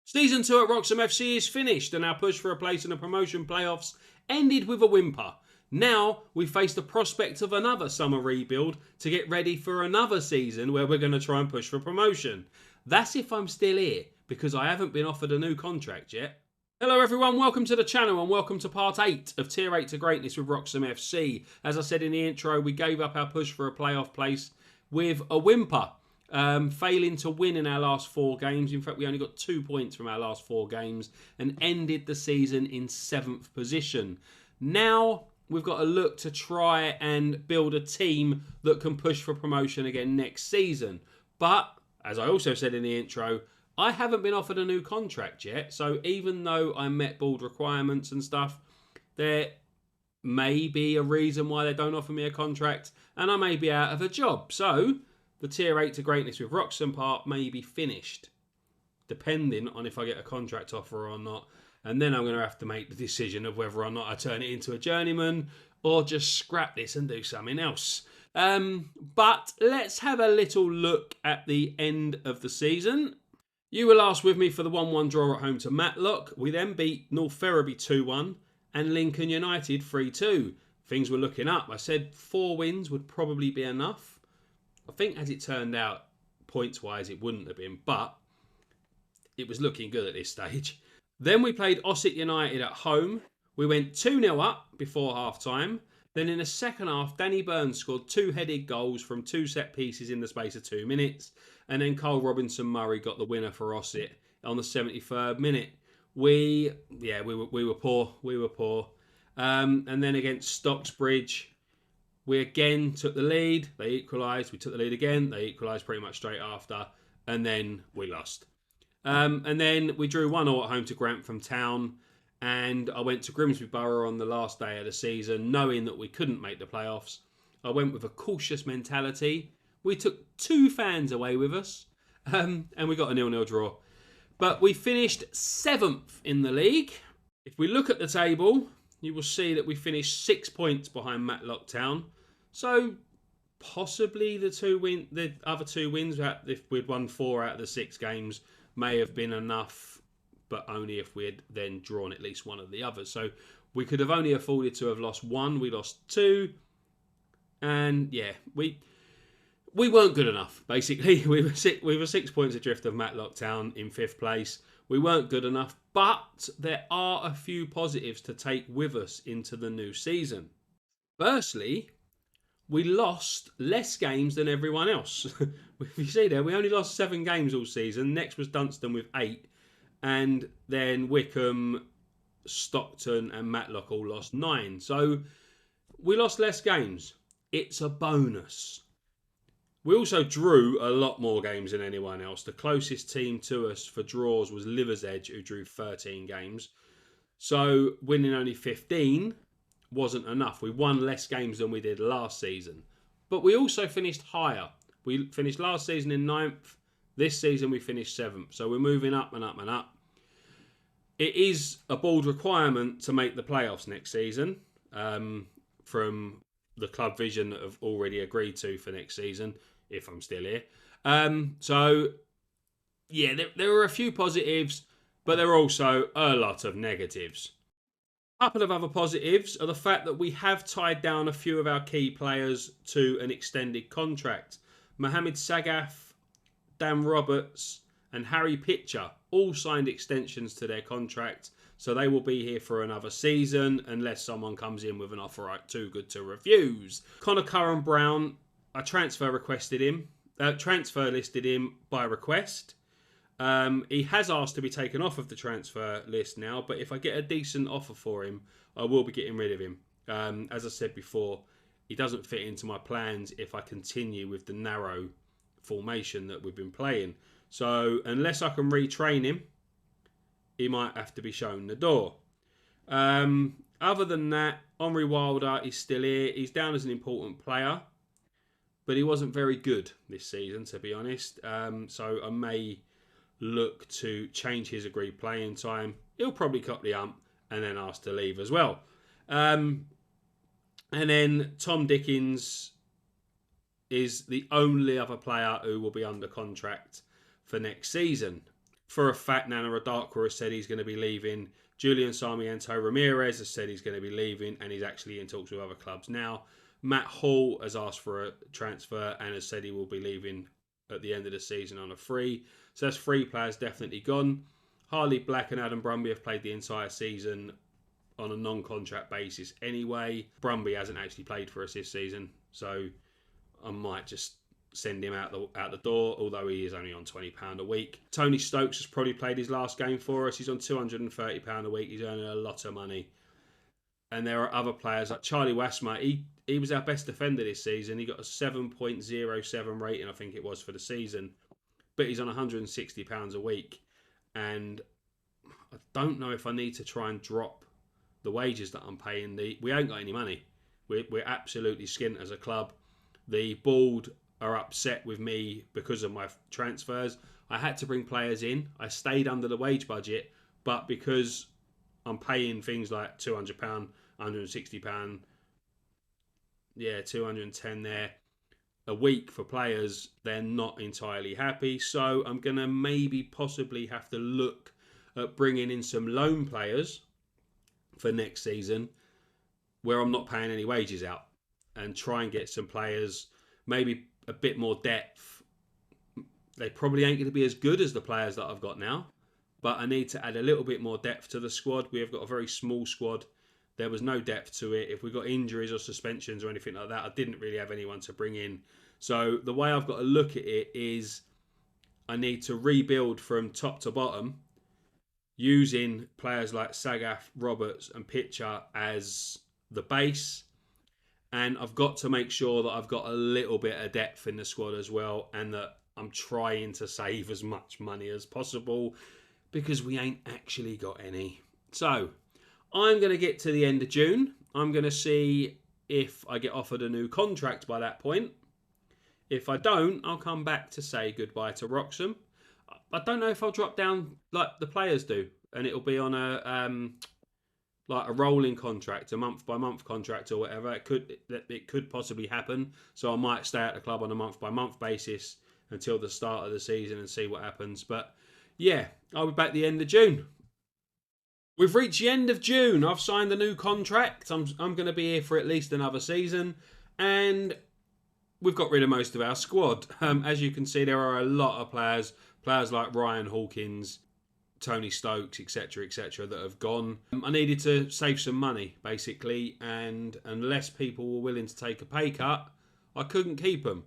Season 2 at Wroxham FC is finished and our push for a place in the promotion playoffs ended with a whimper. Now we face the prospect of another summer rebuild to get ready for another season where we're going to try and push for promotion. That's if I'm still here, because I haven't been offered a new contract yet. Hello everyone, welcome to the channel and welcome to part 8 of Tier 8 to Greatness with Wroxham FC. As I said in the intro, we gave up our push for a playoff place with a whimper. Failing to win in our last 4 games. In fact, we only got 2 points from our last 4 games and ended the season in 7th position. Now we've got to look to try and build a team that can push for promotion again next season. But, as I also said in the intro, I haven't been offered a new contract yet. So even though I met board requirements and stuff, there may be a reason why they don't offer me a contract and I may be out of a job. So the Tier 8 to Greatness with Wroxham part may be finished, depending on if I get a contract offer or not. And then I'm going to have to make the decision of whether or not I turn it into a journeyman or just scrap this and do something else. But let's have a little look at the end of the season. You were last with me for the 1-1 draw at home to Matlock. We then beat North Ferriby 2-1 and Lincoln United 3-2. Things were looking up. I said 4 wins would probably be enough. I think as it turned out, points-wise, it wouldn't have been, but it was looking good at this stage. Then we played Ossett United at home. We went 2-0 up before half-time. Then in the second half, Danny Burns scored 2 headed goals from 2 set pieces in the space of 2 minutes. And then Cole Robinson-Murray got the winner for Ossett on the 73rd minute. We were poor. We were poor. And then against Stocksbridge, we again took the lead. They equalised. We took the lead again. They equalised pretty much straight after. And then we lost. And then we drew 1-1 at home to Grantham Town. And I went to Grimsby Borough on the last day of the season, knowing that we couldn't make the playoffs. I went with a cautious mentality. We took 2 fans away with us. And we got a 0-0 draw. But we finished 7th in the league. If we look at the table, you will see that we finished 6 points behind Matlock Town. So possibly the other 2 wins, if we'd won 4 out of the 6 games, may have been enough, but only if we had then drawn at least one of the others. So we could have only afforded to have lost 1. We lost 2. And yeah, we weren't good enough, basically. We were 6 points adrift of Matlock Town in 5th place. We weren't good enough, but there are a few positives to take with us into the new season. Firstly, we lost less games than everyone else. If you see there, we only lost 7 games all season. Next was Dunstan with 8. And then Wickham, Stockton and Matlock all lost 9. So we lost less games. It's a bonus. We also drew a lot more games than anyone else. The closest team to us for draws was Liversedge, who drew 13 games. So winning only 15 wasn't enough. We won less games than we did last season. But we also finished higher. We finished last season in 9th. This season we finished 7th. So we're moving up and up and up. It is a bold requirement to make the playoffs next season. From the club vision that have already agreed to for next season, if I'm still here. So, yeah, there are a few positives, but there are also a lot of negatives. A couple of other positives are the fact that we have tied down a few of our key players to an extended contract. Mohamed Sagaf, Dan Roberts and Harry Pitcher all signed extensions to their contract, so they will be here for another season unless someone comes in with an offer too good to refuse. Connor Curran Brown, I transfer listed him by request. He has asked to be taken off of the transfer list now, but if I get a decent offer for him, I will be getting rid of him. As I said before, he doesn't fit into my plans if I continue with the narrow formation that we've been playing. So unless I can retrain him, he might have to be shown the door. Other than that, Omri Wilder is still here. He's down as an important player, but he wasn't very good this season, to be honest. So I may look to change his agreed playing time. He'll probably cop the ump and then ask to leave as well. And then Tom Dickens is the only other player who will be under contract for next season. For a fact, Nana Radakwa has said he's going to be leaving. Julian Sarmiento Ramirez has said he's going to be leaving, and he's actually in talks with other clubs now. Matt Hall has asked for a transfer and has said he will be leaving at the end of the season on a free. So that's 3 players definitely gone. Harley Black and Adam Brumby have played the entire season on a non-contract basis anyway. Brumby hasn't actually played for us this season, so I might just send him out the door, although he is only on £20 a week. Tony Stokes has probably played his last game for us. He's on £230 a week. He's earning a lot of money. And there are other players like Charlie Wasma. He was our best defender this season. He got a 7.07 rating, I think it was, for the season. But he's on £160 a week. And I don't know if I need to try and drop the wages that I'm paying. We ain't got any money. We're absolutely skint as a club. The board are upset with me because of my transfers. I had to bring players in. I stayed under the wage budget, but because I'm paying things like £200, £160, £210 there a week for players, they're not entirely happy. So I'm going to maybe possibly have to look at bringing in some loan players for next season where I'm not paying any wages out, and try and get some players, maybe a bit more depth. They probably ain't going to be as good as the players that I've got now, but I need to add a little bit more depth to the squad. We have got a very small squad. There was no depth to it. If we got injuries or suspensions or anything like that, I didn't really have anyone to bring in. So the way I've got to look at it is I need to rebuild from top to bottom using players like Sagaf, Roberts and Pitcher as the base. And I've got to make sure that I've got a little bit of depth in the squad as well, and that I'm trying to save as much money as possible because we ain't actually got any. So I'm going to get to the end of June. I'm going to see if I get offered a new contract by that point. If I don't, I'll come back to say goodbye to Wroxham. I don't know if I'll drop down like the players do, and it'll be on a rolling contract, a month by month contract or whatever. It could possibly happen. So I might stay at the club on a month by month basis until the start of the season and see what happens. But yeah, I'll be back at the end of June. We've reached the end of June. I've signed a new contract. I'm going to be here for at least another season, and we've got rid of most of our squad. As you can see, there are a lot of players like Ryan Hawkins, Tony Stokes, etc., that have gone. I needed to save some money, basically, and unless people were willing to take a pay cut, I couldn't keep them.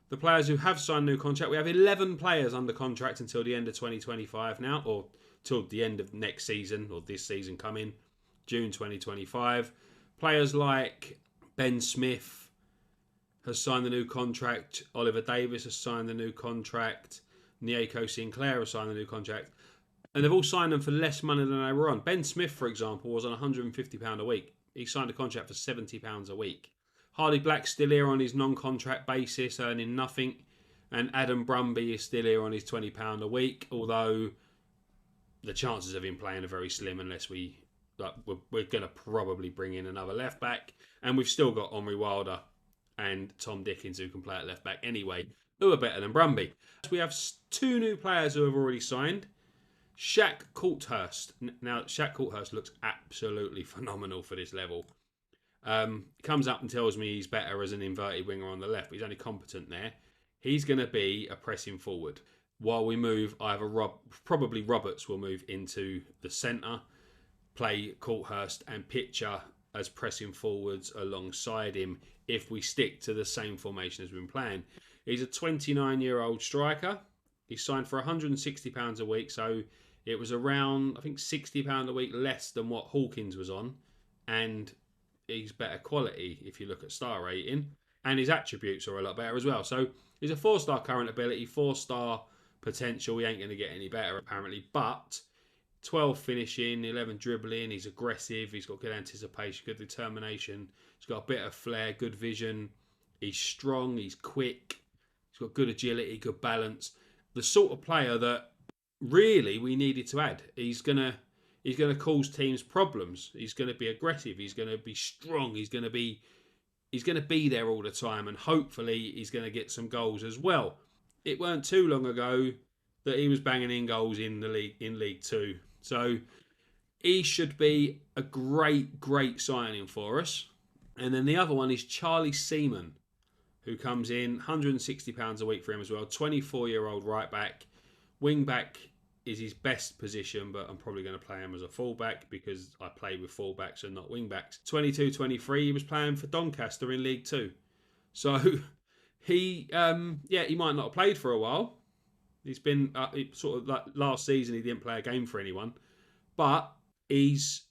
The players who have signed a new contract, we have 11 players under contract until the end of 2025 now, or till the end of next season, or this season coming, June 2025. Players like Ben Smith has signed a new contract, Oliver Davis has signed a new contract, Nieko Sinclair has signed a new contract. And they've all signed them for less money than they were on. Ben Smith, for example, was on £150 a week. He signed a contract for £70 a week. Harley Black's still here on his non-contract basis, earning nothing. And Adam Brumby is still here on his £20 a week, although the chances of him playing are very slim unless we're going to probably bring in another left-back. And we've still got Omri Wilder and Tom Dickens, who can play at left-back anyway, who are better than Brumby. We have 2 new players who have already signed. Shaq Coulthurst. Now, Shaq Coulthurst looks absolutely phenomenal for this level. Comes up and tells me he's better as an inverted winger on the left, but he's only competent there. He's going to be a pressing forward. While we move, probably Roberts will move into the centre, play Coulthurst and Pitcher as pressing forwards alongside him if we stick to the same formation as we've been playing. He's a 29-year-old striker. He's signed for £160 a week, so it was around, I think, £60 a week less than what Hawkins was on, and he's better quality if you look at star rating, and his attributes are a lot better as well. So he's a 4-star current ability, 4-star potential. He ain't going to get any better apparently, but 12 finishing, 11 dribbling, he's aggressive, he's got good anticipation, good determination, he's got a bit of flair, good vision, he's strong, he's quick, he's got good agility, good balance. The sort of player that really we needed to add. He's gonna cause teams problems. He's gonna be aggressive. He's gonna be strong. He's gonna be there all the time, and hopefully he's gonna get some goals as well. It weren't too long ago that he was banging in goals in the league in League Two. So he should be a great signing for us. And then the other one is Charlie Seaman, who comes in, £160 a week for him as well. 24-year-old right back. Wing back is his best position, but I'm probably going to play him as a fullback because I play with fullbacks and not wing backs. 22-23, he was playing for Doncaster in League Two. So he might not have played for a while. He's been sort of like last season, he didn't play a game for anyone, but he's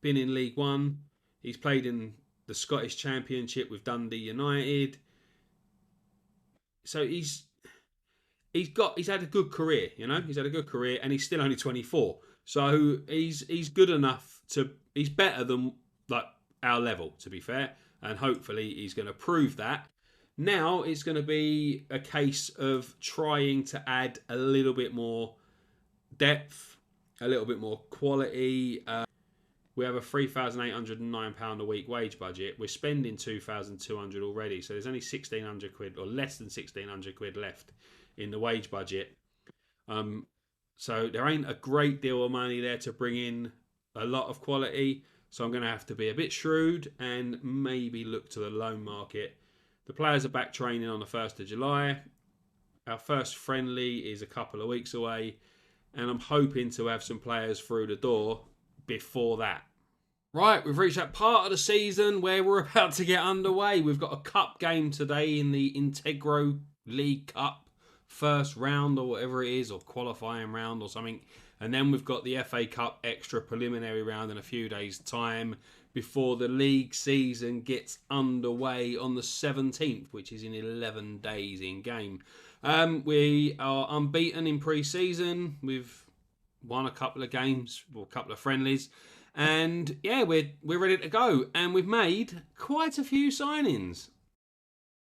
been in League One. He's played in the Scottish Championship with Dundee United. So he's had a good career, you know. He's had a good career, and he's still only 24. So he's good enough he's better than like our level, to be fair, and hopefully he's going to prove that. Now it's going to be a case of trying to add a little bit more depth, a little bit more quality. We have a £3,809 a week wage budget. We're spending £2,200 already, so there's only £1,600 or less than £1,600 left in the wage budget. So there ain't a great deal of money there to bring in a lot of quality. So I'm going to have to be a bit shrewd and maybe look to the loan market. The players are back training on the 1st of July. Our first friendly is a couple of weeks away, and I'm hoping to have some players through the door before that. Right, we've reached that part of the season where we're about to get underway. We've got a cup game today in the Integro League Cup first round or whatever it is, or qualifying round or something. And then we've got the FA Cup extra preliminary round in a few days' time before the league season gets underway on the 17th, which is in 11 days in game. We are unbeaten in pre-season. We've won a couple of games, or a couple of friendlies. And yeah, we're ready to go. And we've made quite a few signings.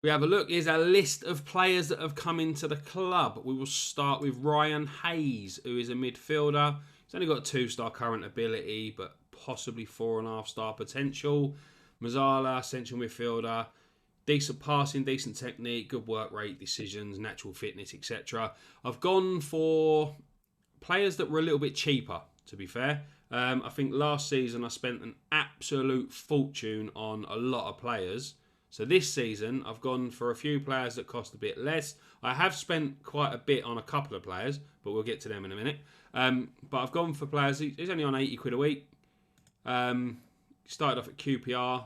We have a look. Here's our list of players that have come into the club. We will start with Ryan Hayes, who is a midfielder. He's only got 2-star current ability, but possibly 4.5-star potential. Mazzala, central midfielder. Decent passing, decent technique, good work rate, decisions, natural fitness, etc. I've gone for players that were a little bit cheaper, to be fair. I think last season I spent an absolute fortune on a lot of players. So this season, I've gone for a few players that cost a bit less. I have spent quite a bit on a couple of players, but we'll get to them in a minute. But I've gone for players, he's only on £80 a week. Started off at QPR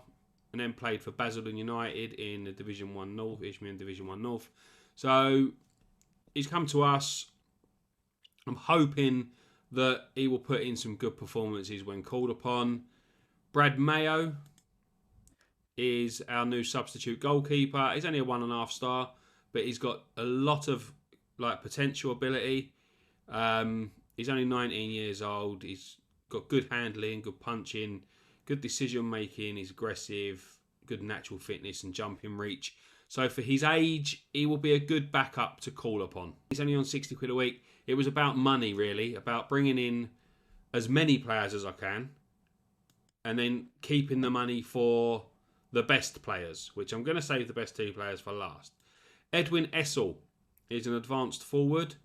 and then played for Basildon United in the Division 1 North, Isthmian Division 1 North. So he's come to us. I'm hoping that he will put in some good performances when called upon. Brad Mayo is our new substitute goalkeeper. He's only a 1.5-star, but he's got a lot of potential ability. He's only 19 years old. He's got good handling, good punching, good decision making. He's aggressive, good natural fitness and jumping reach. So for his age, he will be a good backup to call upon. He's only on £60 a week. It was about money, really, about bringing in as many players as I can and then keeping the money for the best players, which I'm going to save the best 2 players for last. Edwin Essel is an advanced forward.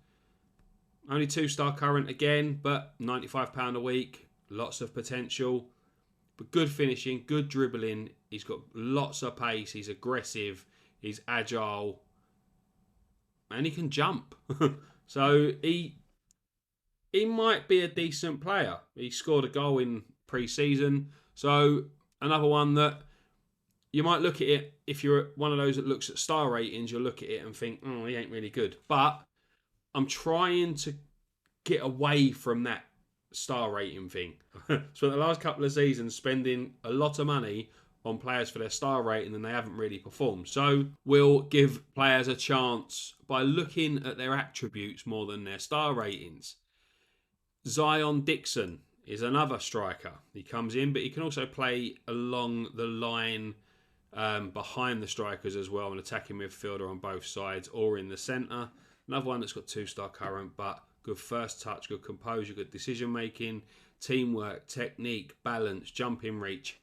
Only 2-star current again, but £95 a week. Lots of potential. But good finishing, good dribbling. He's got lots of pace. He's aggressive. He's agile. And he can jump. So he might be a decent player. He scored a goal in pre-season. So another one that you might look at it, if you're one of those that looks at star ratings, you'll look at it and think, oh, he ain't really good. But I'm trying to get away from that star rating thing. So the last couple of seasons, spending a lot of money on players for their star rating and they haven't really performed. So we'll give players a chance by looking at their attributes more than their star ratings. Zion Dixon is another striker. He comes in, but he can also play along the line behind the strikers as well, an attacking midfielder on both sides or in the centre. Another one that's got 2-star current, but good first touch, good composure, good decision making, teamwork, technique, balance, jumping reach.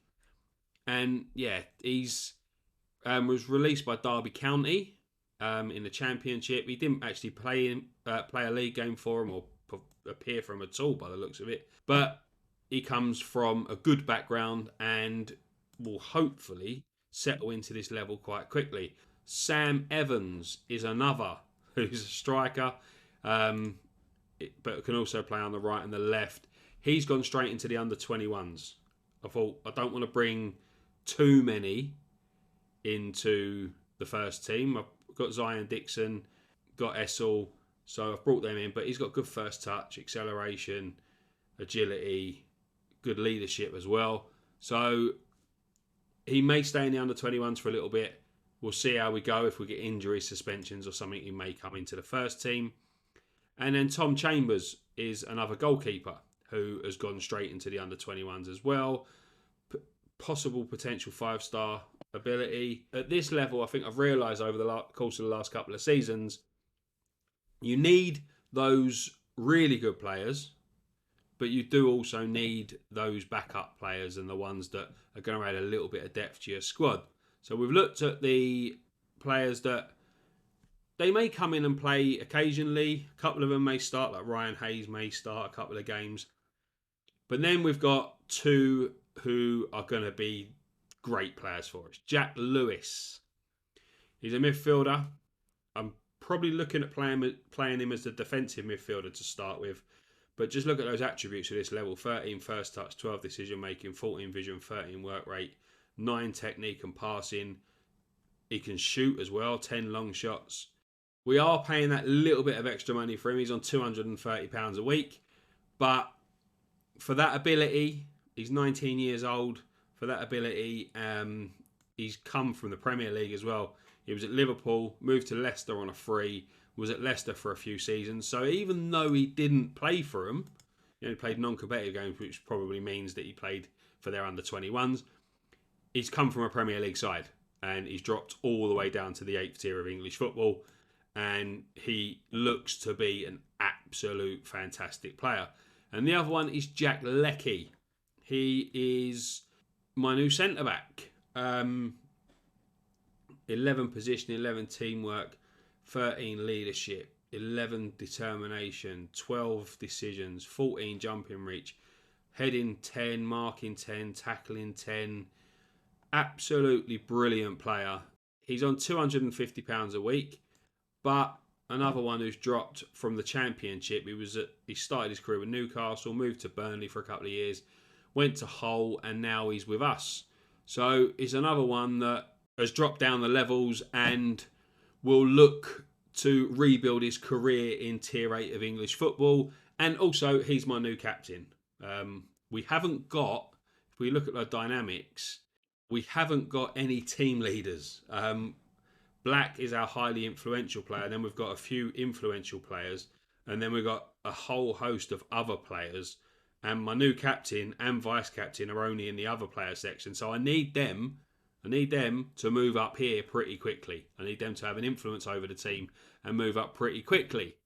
And yeah, he's was released by Derby County in the Championship. He didn't actually play a league game for him or appear for him at all by the looks of it. But he comes from a good background and will hopefully settle into this level quite quickly. Sam Evans is another who's a striker, but can also play on the right and the left. He's gone straight into the under-21s. I thought, I don't want to bring too many into the first team. I've got Zion Dixon, got Essel, so I've brought them in, but he's got good first touch, acceleration, agility, good leadership as well. So he may stay in the under-21s for a little bit. We'll see how we go. If we get injuries, suspensions or something, he may come into the first team. And then Tom Chambers is another goalkeeper who has gone straight into the under-21s as well. Possible potential 5-star ability. At this level, I think I've realised over the course of the last couple of seasons, you need those really good players, but you do also need those backup players and the ones that are going to add a little bit of depth to your squad. So we've looked at the players that they may come in and play occasionally. A couple of them may start, like Ryan Hayes may start a couple of games. But then we've got two who are going to be great players for us. Jack Lewis. He's a midfielder. I'm probably looking at playing him as a defensive midfielder to start with. But just look at those attributes at this level. 13 first touch, 12 decision making, 14 vision, 13 work rate, 9 technique and passing. He can shoot as well, 10 long shots. We are paying that little bit of extra money for him. He's on £230 a week. But for that ability, he's 19 years old. For that ability, he's come from the Premier League as well. He was at Liverpool, moved to Leicester on a free, was at Leicester for a few seasons. So even though he didn't play for them, he played non-competitive games, which probably means that he played for their under-21s. He's come from a Premier League side and he's dropped all the way down to the 8th tier of English football. And he looks to be an absolute fantastic player. And the other one is Jack Leckie. He is my new centre-back. 11 position, 11 teamwork, 13 leadership, 11 determination, 12 decisions, 14 jumping reach, heading 10, marking 10, tackling 10. Absolutely brilliant player. He's on £250 a week. But another one who's dropped from the Championship. He started his career with Newcastle, moved to Burnley for a couple of years, went to Hull, and now he's with us. So he's another one that has dropped down the levels and will look to rebuild his career in Tier 8 of English football. And also, he's my new captain. We haven't got, if we look at the dynamics, we haven't got any team leaders. Black is our highly influential player. Then we've got a few influential players. And then we've got a whole host of other players. And my new captain and vice captain are only in the other player section. So I need them to move up here pretty quickly. I need them to have an influence over the team and move up pretty quickly.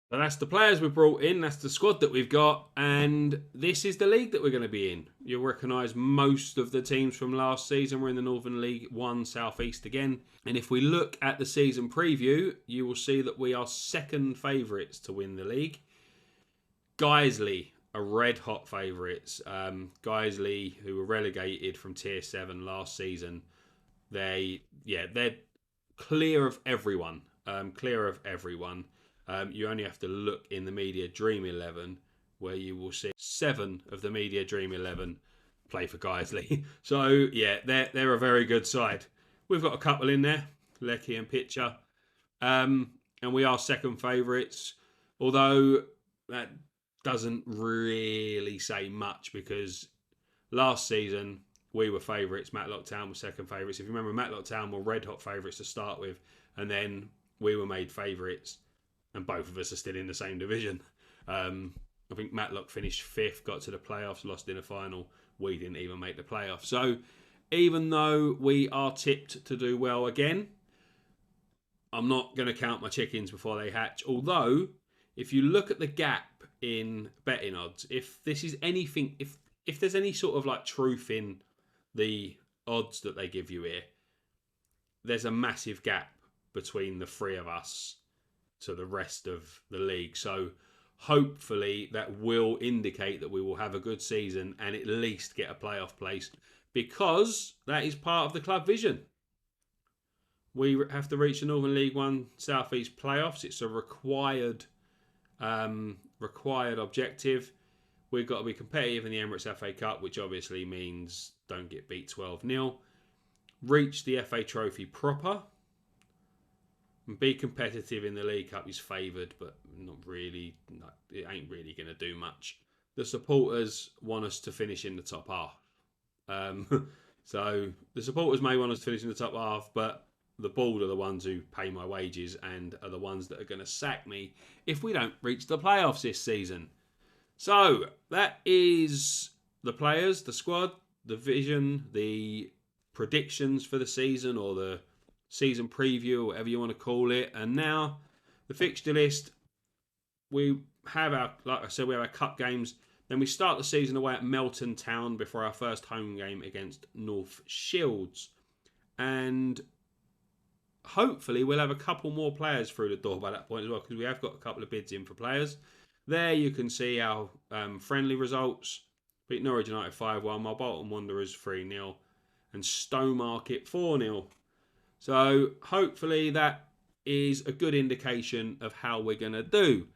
So that's the players we've brought in. That's the squad that we've got. And this is the league that we're going to be in. You'll recognise most of the teams from last season. We're in the Northern League 1 South East again. And if we look at the season preview, you will see that we are second favourites to win the league. Guiseley are red hot favourites. Guiseley, who were relegated from Tier 7 last season, they're clear of everyone. You only have to look in the Media Dream 11, where you will see 7 of the Media Dream 11 play for Guiseley. So, yeah, they're a very good side. We've got a couple in there, Leckie and Pitcher. And we are second favourites, although that doesn't really say much because last season we were favourites. Matlock Town were second favourites. If you remember, Matlock Town were red hot favourites to start with, and then we were made favourites, and both of us are still in the same division. I think Matlock finished 5th, got to the playoffs, lost in a final. We didn't even make the playoffs. So even though we are tipped to do well again, I'm not going to count my chickens before they hatch. Although, if you look at the gap in betting odds, if this is anything, if there's any sort of like truth in the odds that they give you here, there's a massive gap between the three of us to the rest of the league. So hopefully that will indicate that we will have a good season and at least get a playoff place, because that is part of the club vision. We have to reach the Northern League One South East playoffs. It's a required objective. We've got to be competitive in the Emirates FA Cup, which obviously means don't get beat 12-0. Reach the FA Trophy proper. And be competitive in the League Cup is favoured, but not really. No, it ain't really going to do much. The supporters want us to finish in the top half. So the supporters may want us to finish in the top half, but the board are the ones who pay my wages and are the ones that are going to sack me if we don't reach the playoffs this season. So that is the players, the squad, the vision, the predictions for the season, or the season preview, or whatever you want to call it. And now the fixture list. We have like I said, we have our cup games. Then we start the season away at Melton Town before our first home game against North Shields. And hopefully we'll have a couple more players through the door by that point as well, because we have got a couple of bids in for players. There you can see our friendly results. Beat Norwich United 5-1, my Bolton Wanderers 3-0, and Stowmarket 4-0. So hopefully that is a good indication of how we're going to do.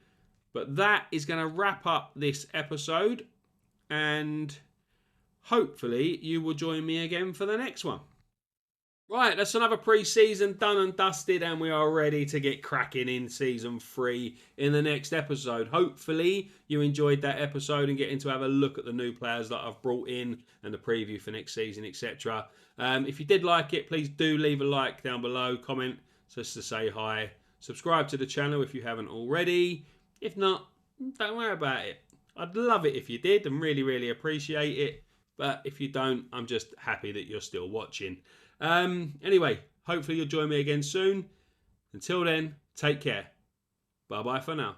But that is going to wrap up this episode, and hopefully you will join me again for the next one. Right, that's another pre-season done and dusted, and we are ready to get cracking in Season 3 in the next episode. Hopefully you enjoyed that episode and getting to have a look at the new players that I've brought in and the preview for next season, etc. If you did like it, please do leave a like down below, comment just to say hi. Subscribe to the channel if you haven't already. If not, don't worry about it. I'd love it if you did and really, really appreciate it. But if you don't, I'm just happy that you're still watching. Anyway, hopefully you'll join me again soon. Until then, take care. Bye-bye for now.